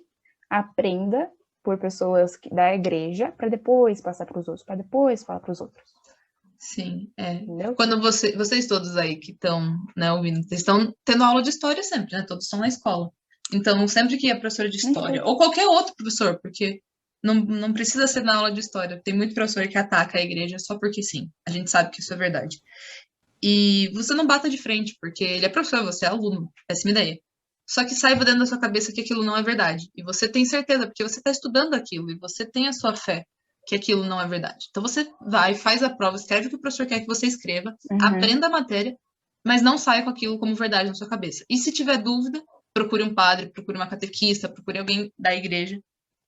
aprenda por pessoas da igreja, para depois passar para os outros, para depois falar para os outros. Sim, Entendeu? Quando vocês todos aí que estão, né, ouvindo, vocês estão tendo aula de história sempre, né? Todos estão na escola. Então, sempre que é professor de história, ou qualquer outro professor, porque não precisa ser na aula de história. Tem muito professor que ataca a igreja só porque sim. A gente sabe que isso é verdade. E você não bata de frente, porque ele é professor, você é aluno. Péssima ideia. Só que saiba dentro da sua cabeça que aquilo não é verdade. E você tem certeza, porque você está estudando aquilo e você tem a sua fé que aquilo não é verdade. Então você vai, faz a prova, escreve o que o professor quer que você escreva, aprenda a matéria mas não saia com aquilo como verdade na sua cabeça. E se tiver dúvida, procure um padre, procure uma catequista, procure alguém da igreja,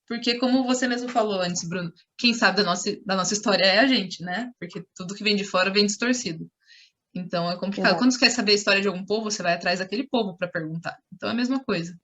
porque como você mesmo falou antes, Bruno, quem sabe da nossa história é a gente, né? Porque tudo que vem de fora vem distorcido. Então é complicado. Exato. Quando você quer saber a história de algum povo, você vai atrás daquele povo para perguntar. Então é a mesma coisa.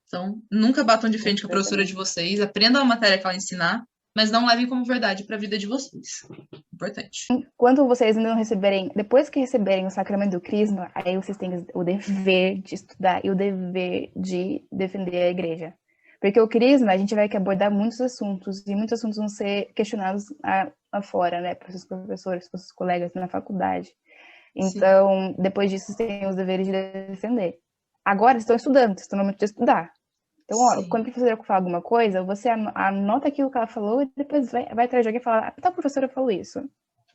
Então, nunca batam de frente com a professora de Completamente. vocês, aprendam a matéria que ela ensinar, mas não levem como verdade para a vida de vocês. Importante. Quando vocês ainda não receberem, depois que receberem o sacramento do crisma, aí vocês têm o dever de estudar e o dever de defender a igreja. Porque o crisma, a gente vai que abordar muitos assuntos, e muitos assuntos vão ser questionados afora, né, para os seus professores, para os seus colegas na faculdade. Então, depois disso, vocês têm os deveres de defender. Agora, vocês estão estudando, vocês estão no momento de estudar. Então, ó, Sim. quando a professora falar alguma coisa, você anota aquilo que ela falou e depois vai atrás de alguém e fala, a professora falou isso.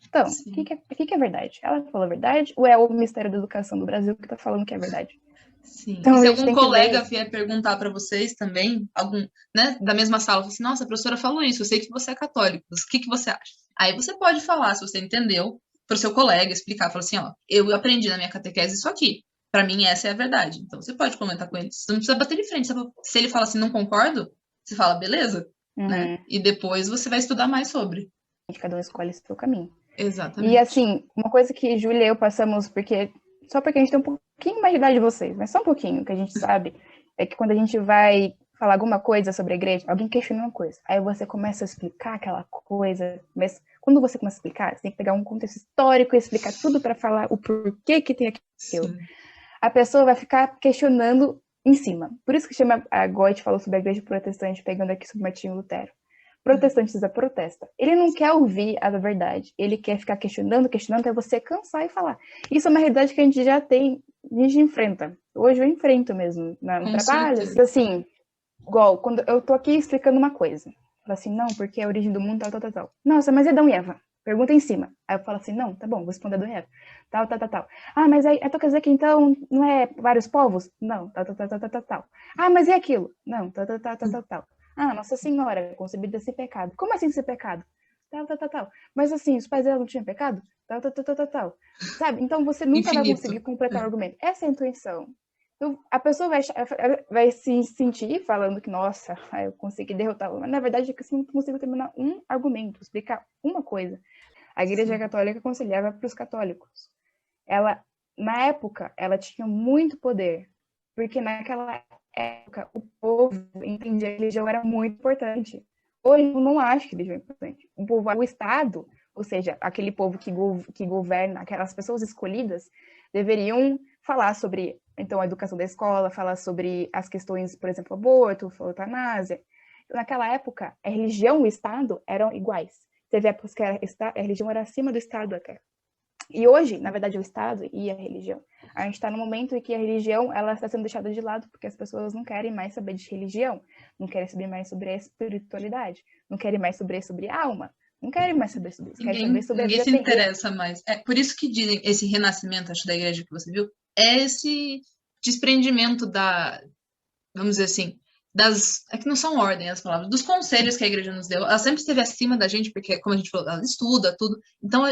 Então, o que é verdade? Ela falou a verdade ou é o Ministério da Educação do Brasil que está falando que é verdade? Sim. Então, E a se gente algum tem que colega ver. vier perguntar para vocês também, algum, né, da mesma sala, assim, nossa, a professora falou isso, eu sei que você é católico, o que você acha? Aí você pode falar, se você entendeu, para o seu colega, explicar, falar assim, ó, eu aprendi na minha catequese isso aqui, para mim essa é a verdade. Então você pode comentar com ele, você não precisa bater de frente, se ele fala assim, não concordo, você fala, beleza, né? E depois você vai estudar mais sobre. Cada um escolhe seu caminho. E Exatamente. assim, uma coisa que Júlia e eu passamos, só porque a gente tem um pouquinho mais de idade de vocês, mas só um pouquinho, que a gente sabe, é que quando a gente vai falar alguma coisa sobre a igreja, alguém questiona uma coisa, aí você começa a explicar aquela coisa, mas quando você começa a explicar, você tem que pegar um contexto histórico e explicar tudo para falar o porquê que tem aquilo. Sim. A pessoa vai ficar questionando em cima. Por isso que chama, a Goethe falou sobre a igreja protestante, pegando aqui sobre Martinho Lutero. Protestante protesta. Ele não quer ouvir a verdade. Ele quer ficar questionando, até você cansar e falar. Isso é uma realidade que a gente já tem, a gente enfrenta. Hoje eu enfrento mesmo no trabalho. Assim, igual, quando eu tô aqui explicando uma coisa. Falo assim, não, porque a origem do mundo, tal. Nossa, mas é Adão e Eva. Pergunta em cima. Aí eu falo assim, não, tá bom, vou responder Adão e Eva. Tal. Ah, mas aí, então quer dizer que então não é vários povos? Não, tal. Ah, mas e aquilo? Não, tal. Ah, Nossa Senhora, concebida sem pecado. Como assim sem pecado? Tal. Mas assim, os pais dela não tinham pecado? Tal. Sabe? Então você nunca vai conseguir completar o argumento. Essa é a intuição. Então, a pessoa vai se sentir falando que, nossa, eu consegui derrotar. Mas na verdade é que você não consigo terminar um argumento, explicar uma coisa. A Igreja Católica aconselhava para os católicos. Ela, na época, ela tinha muito poder, porque naquela época o povo entendia que a religião era muito importante. Hoje eu não acho que a religião é importante. O Estado, ou seja, aquele povo que governa, aquelas pessoas escolhidas, deveriam falar sobre, então, a educação da escola, falar sobre as questões, por exemplo, aborto, eutanásia. Naquela época, a religião e o Estado eram iguais. Teve épocas que a religião era acima do Estado até. E hoje, na verdade, o Estado e a religião. A gente está no momento em que a religião ela está sendo deixada de lado porque as pessoas não querem mais saber de religião, não querem saber mais sobre a espiritualidade, não querem mais saber sobre alma, não querem mais saber sobre isso, querem saber sobre a vida se terrena. interessa mais. É por isso que dizem esse renascimento, acho, da igreja que você viu, é esse desprendimento vamos dizer assim, é que não são ordem as palavras, dos conselhos que a igreja nos deu. Ela sempre esteve acima da gente, porque, como a gente falou, ela estuda tudo. Então,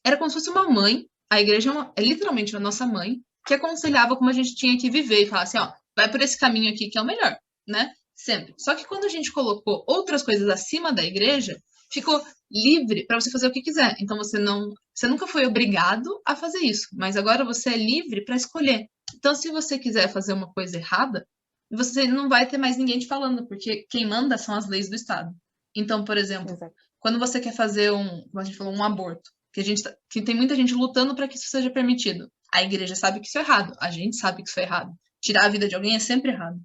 era como se fosse uma mãe. A igreja é literalmente a nossa mãe, que aconselhava como a gente tinha que viver e falar assim, ó, vai por esse caminho aqui que é o melhor, né? Sempre. Só que quando a gente colocou outras coisas acima da igreja, ficou livre para você fazer o que quiser. Então você nunca foi obrigado a fazer isso, mas agora você é livre para escolher. Então se você quiser fazer uma coisa errada, você não vai ter mais ninguém te falando, porque quem manda são as leis do Estado. Então, por exemplo, Exato. quando você quer fazer como a gente falou, um aborto, que tem muita gente lutando para que isso seja permitido. A igreja sabe que isso é errado, a gente sabe que isso é errado. Tirar a vida de alguém é sempre errado.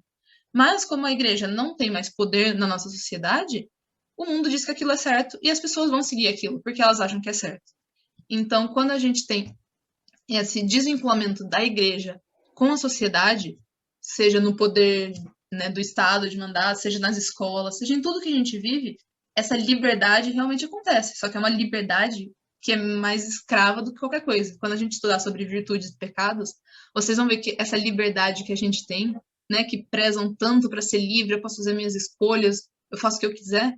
Mas como a igreja não tem mais poder na nossa sociedade, o mundo diz que aquilo é certo e as pessoas vão seguir aquilo, porque elas acham que é certo. Então, quando a gente tem esse desvinculamento da igreja com a sociedade, seja no poder, né, do Estado de mandar, seja nas escolas, seja em tudo que a gente vive, essa liberdade realmente acontece. Só que é uma liberdade que é mais escrava do que qualquer coisa. Quando a gente estudar sobre virtudes e pecados, vocês vão ver que essa liberdade que a gente tem, né, que prezam tanto para ser livre, eu posso fazer minhas escolhas, eu faço o que eu quiser,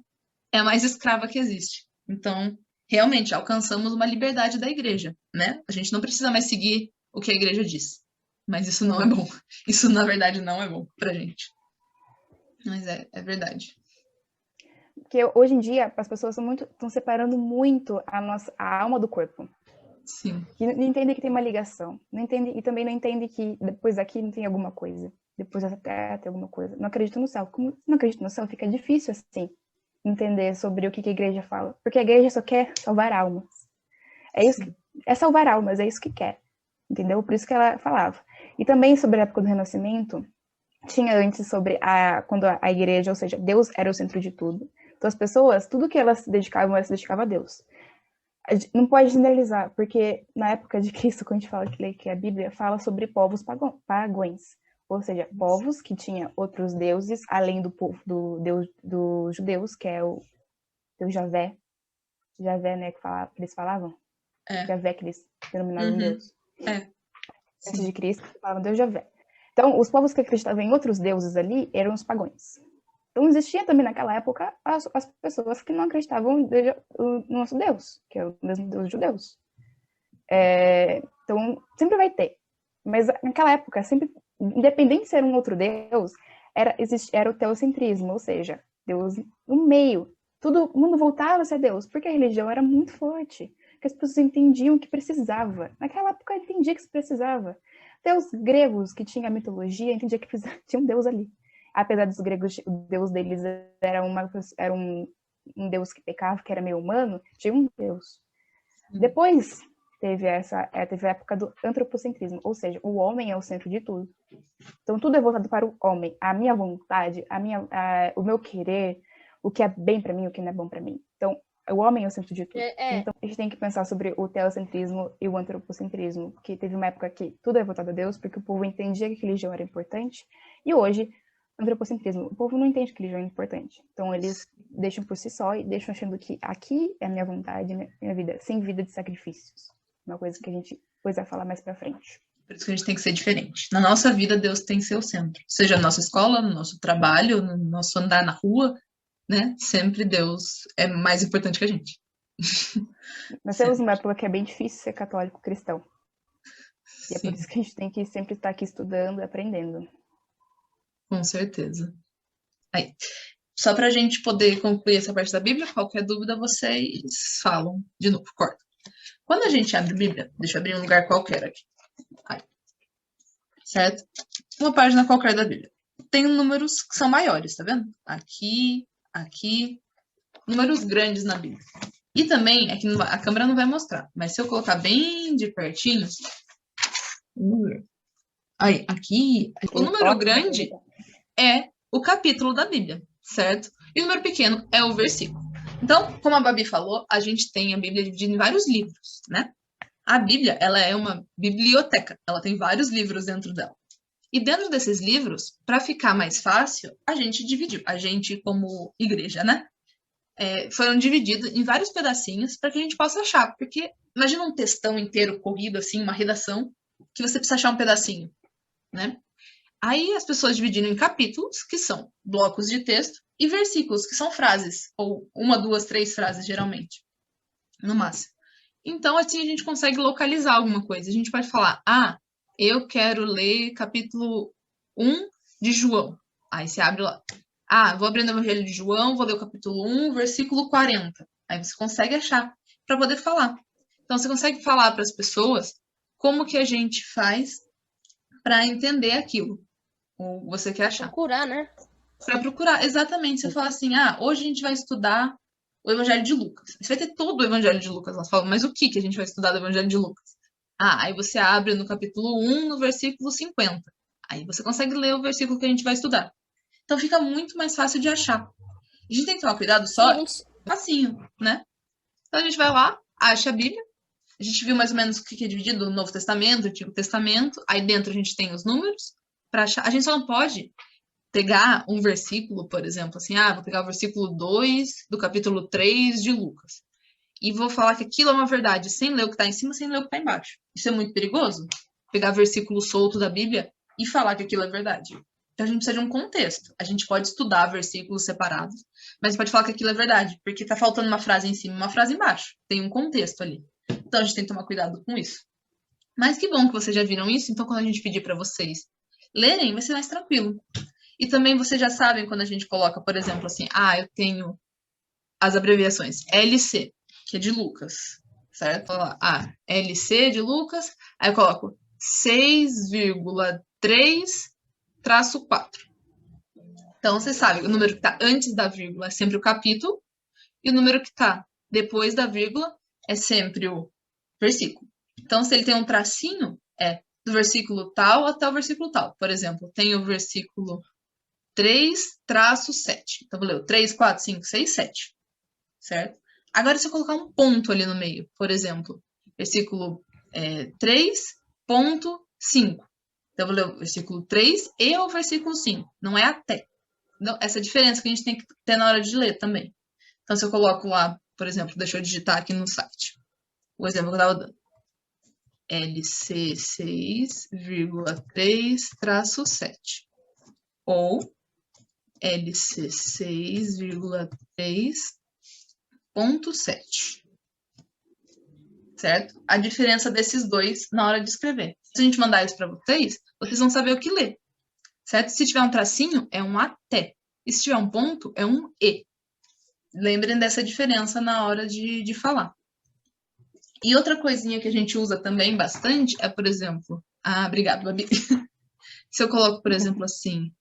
é a mais escrava que existe. Então, realmente, alcançamos uma liberdade da igreja, né? A gente não precisa mais seguir o que a igreja diz. Mas isso não é bom. Isso, na verdade, não é bom pra gente. Mas é verdade. Porque hoje em dia as pessoas estão separando muito a alma do corpo. Sim. Que não entendem que tem uma ligação. Não entende, e também não entendem que depois daqui não tem alguma coisa. Depois da terra tem alguma coisa. Não acredito no céu. Como não acredito no céu, fica difícil assim entender sobre o que a igreja fala. Porque a igreja só quer salvar almas. É isso é salvar almas, é isso que quer. Entendeu? Por isso que ela falava. E também sobre a época do Renascimento, tinha antes sobre quando a igreja, ou seja, Deus era o centro de tudo. Então as pessoas, tudo que elas se dedicavam a Deus. Não pode generalizar, porque na época de Cristo, quando a gente fala que a Bíblia fala sobre povos pagãos, ou seja, povos que tinham outros deuses, além do povo do Deus dos judeus, que é o Deus Javé, né, que eles falavam, Javé, que eles denominavam Deus. Antes de Cristo, falavam Deus Javé. Então, os povos que acreditavam em outros deuses ali eram os pagãos. Então, existia também naquela época as pessoas que não acreditavam no nosso Deus, que é o mesmo Deus dos judeus. Então, sempre vai ter. Mas naquela época, sempre, independente de ser um outro Deus, era o teocentrismo, ou seja, Deus no meio. O mundo voltava a ser Deus, porque a religião era muito forte, que as pessoas entendiam que precisava. Naquela época, entendia que se precisava. Até os gregos, que tinham a mitologia, entendia que tinha um Deus ali. Apesar dos gregos, o Deus deles era um Deus que pecava, que era meio humano, tinha um Deus. Depois teve a época do antropocentrismo, ou seja, o homem é o centro de tudo. Então tudo é voltado para o homem, a minha vontade, o meu querer, o que é bem para mim, o que não é bom para mim. Então o homem é o centro de tudo. Então a gente tem que pensar sobre o teocentrismo e o antropocentrismo, porque teve uma época que tudo é voltado a Deus, porque o povo entendia que a religião era importante, e hoje antropocentrismo, o povo não entende que religião é importante. Então eles deixam por si só e deixam achando que aqui é a minha vontade, minha vida, sem vida de sacrifícios. Uma coisa que a gente depois vai falar mais pra frente. Por isso que a gente tem que ser diferente. Na nossa vida, Deus tem que ser o centro. Seja na nossa escola, no nosso trabalho, no nosso andar na rua, né? Sempre Deus é mais importante que a gente. Nós temos uma época que é bem difícil ser católico cristão. E é por isso que a gente tem que sempre estar aqui estudando e aprendendo. Com certeza. Aí, só para a gente poder concluir essa parte da Bíblia, qualquer dúvida vocês falam de novo, corta. Quando a gente abre a Bíblia, deixa eu abrir um lugar qualquer aqui. Aí. Certo? Uma página qualquer da Bíblia. Tem números que são maiores, tá vendo? Aqui, aqui. Números grandes na Bíblia. E também, é que a câmera não vai mostrar, mas se eu colocar bem de pertinho. Aí, aqui. O número grande é o capítulo da Bíblia, certo? E o número pequeno é o versículo. Então, como a Babi falou, a gente tem a Bíblia dividida em vários livros, né? A Bíblia, ela é uma biblioteca, ela tem vários livros dentro dela. E dentro desses livros, para ficar mais fácil, a gente dividiu, a gente como igreja, né? Foram divididos em vários pedacinhos para que a gente possa achar, porque imagina um textão inteiro corrido, assim, uma redação, que você precisa achar um pedacinho, né? Aí as pessoas dividiram em capítulos, que são blocos de texto, e versículos, que são frases, ou uma, duas, três frases, geralmente, no máximo. Então, assim, a gente consegue localizar alguma coisa. A gente pode falar, eu quero ler capítulo 1 de João. Aí você abre lá. Vou abrir no Evangelho de João, vou ler o capítulo 1, versículo 40. Aí você consegue achar para poder falar. Então, você consegue falar para as pessoas como que a gente faz para entender aquilo. Ou você quer achar. Procurar, né? Para procurar, exatamente. Você fala assim, hoje a gente vai estudar o Evangelho de Lucas. Você vai ter todo o Evangelho de Lucas. Elas falam, mas o que a gente vai estudar do Evangelho de Lucas? Aí você abre no capítulo 1, no versículo 50. Aí você consegue ler o versículo que a gente vai estudar. Então fica muito mais fácil de achar. A gente tem que tomar cuidado só facinho, né? Então a gente vai lá, acha a Bíblia. A gente viu mais ou menos o que é dividido, o Novo Testamento, o Antigo Testamento. Aí dentro a gente tem os números para achar. A gente só não pode pegar um versículo, por exemplo, assim, vou pegar o versículo 2 do capítulo 3 de Lucas. E vou falar que aquilo é uma verdade, sem ler o que está em cima, sem ler o que está embaixo. Isso é muito perigoso. Pegar versículo solto da Bíblia e falar que aquilo é verdade. Então a gente precisa de um contexto. A gente pode estudar versículos separados, mas pode falar que aquilo é verdade, porque está faltando uma frase em cima e uma frase embaixo. Tem um contexto ali. Então a gente tem que tomar cuidado com isso. Mas que bom que vocês já viram isso, então quando a gente pedir para vocês lerem, vai ser mais tranquilo. E também vocês já sabem quando a gente coloca, por exemplo, assim, eu tenho as abreviações LC, que é de Lucas, certo? Fala lá, LC de Lucas, aí eu coloco 6,3-4. Então, você sabe, o número que está antes da vírgula é sempre o capítulo, e o número que está depois da vírgula é sempre o versículo. Então, se ele tem um tracinho, é do versículo tal até o versículo tal. Por exemplo, tem o versículo 3-7. Então, vou ler o 3, 4, 5, 6, 7. Certo? Agora, se eu colocar um ponto ali no meio, por exemplo, versículo 3,5. Então, eu vou ler o versículo 3 e o versículo 5. Não é até. Não, essa diferença que a gente tem que ter na hora de ler também. Então, se eu coloco lá, por exemplo, deixa eu digitar aqui no site. O exemplo que eu estava dando. LC 6,3-7. Ou LC 6,3.7. Certo? A diferença desses dois na hora de escrever. Se a gente mandar isso para vocês, vocês vão saber o que ler. Certo? Se tiver um tracinho, é um até. E se tiver um ponto, é um e. Lembrem dessa diferença na hora de falar. E outra coisinha que a gente usa também bastante é, por exemplo... obrigado, Babi. Se eu coloco, por exemplo, assim,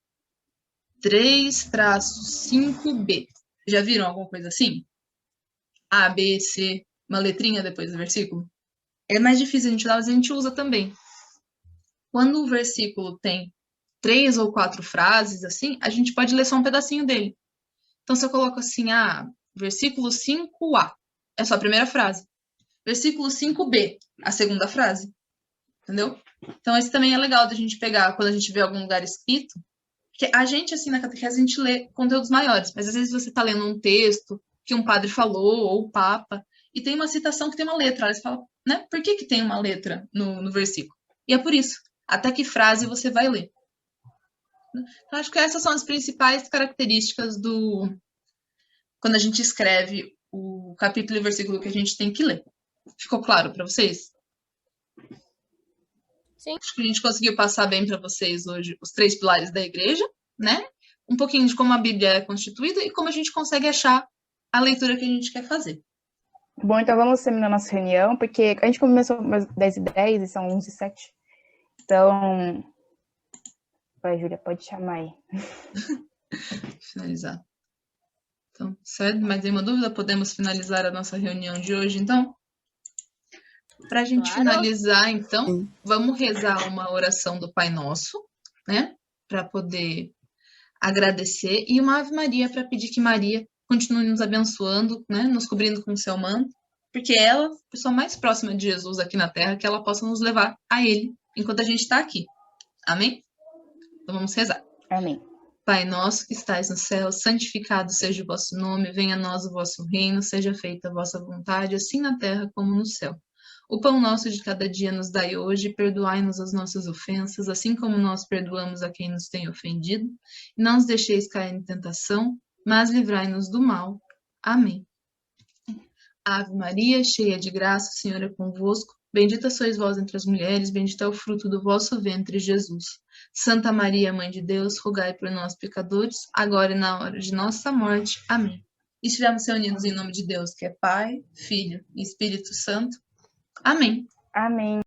3-5B. Já viram alguma coisa assim? A, B, C, uma letrinha depois do versículo? É mais difícil a gente usar, mas a gente usa também. Quando o versículo tem 3 ou 4 frases, assim, a gente pode ler só um pedacinho dele. Então, se eu coloco assim, versículo 5A, é só a primeira frase. Versículo 5B, a segunda frase. Entendeu? Então, esse também é legal da gente pegar quando a gente vê algum lugar escrito. Porque a gente, assim, na catequese, a gente lê conteúdos maiores. Mas, às vezes, você está lendo um texto que um padre falou, ou o Papa, e tem uma citação que tem uma letra. Aí você fala, né? Por que tem uma letra no versículo? E é por isso. Até que frase você vai ler. Então, acho que essas são as principais características quando a gente escreve o capítulo e versículo que a gente tem que ler. Ficou claro para vocês? Sim. Acho que a gente conseguiu passar bem para vocês hoje os 3 pilares da igreja, né? Um pouquinho de como a Bíblia é constituída e como a gente consegue achar a leitura que a gente quer fazer. Bom, então vamos terminar nossa reunião, porque a gente começou às 10h10 e são 11h07. Então, vai, Júlia, pode chamar aí. Finalizar. Então, certo? Mais nenhuma dúvida? Podemos finalizar a nossa reunião de hoje, então? Para a gente finalizar, então, vamos rezar uma oração do Pai Nosso, né? Para poder agradecer, e uma Ave Maria para pedir que Maria continue nos abençoando, né? Nos cobrindo com o seu manto, porque ela, a pessoa mais próxima de Jesus aqui na Terra, que ela possa nos levar a Ele enquanto a gente está aqui. Amém? Então vamos rezar. Amém. Pai nosso que estais no céu, santificado seja o vosso nome, venha a nós o vosso reino, seja feita a vossa vontade, assim na terra como no céu. O pão nosso de cada dia nos dai hoje, perdoai-nos as nossas ofensas, assim como nós perdoamos a quem nos tem ofendido, e não nos deixeis cair em tentação, mas livrai-nos do mal. Amém. Ave Maria, cheia de graça, o Senhor é convosco. Bendita sois vós entre as mulheres, bendito é o fruto do vosso ventre, Jesus. Santa Maria, Mãe de Deus, rogai por nós, pecadores, agora e na hora de nossa morte. Amém. E estivemos reunidos em nome de Deus, que é Pai, Filho e Espírito Santo. Amém. Amém.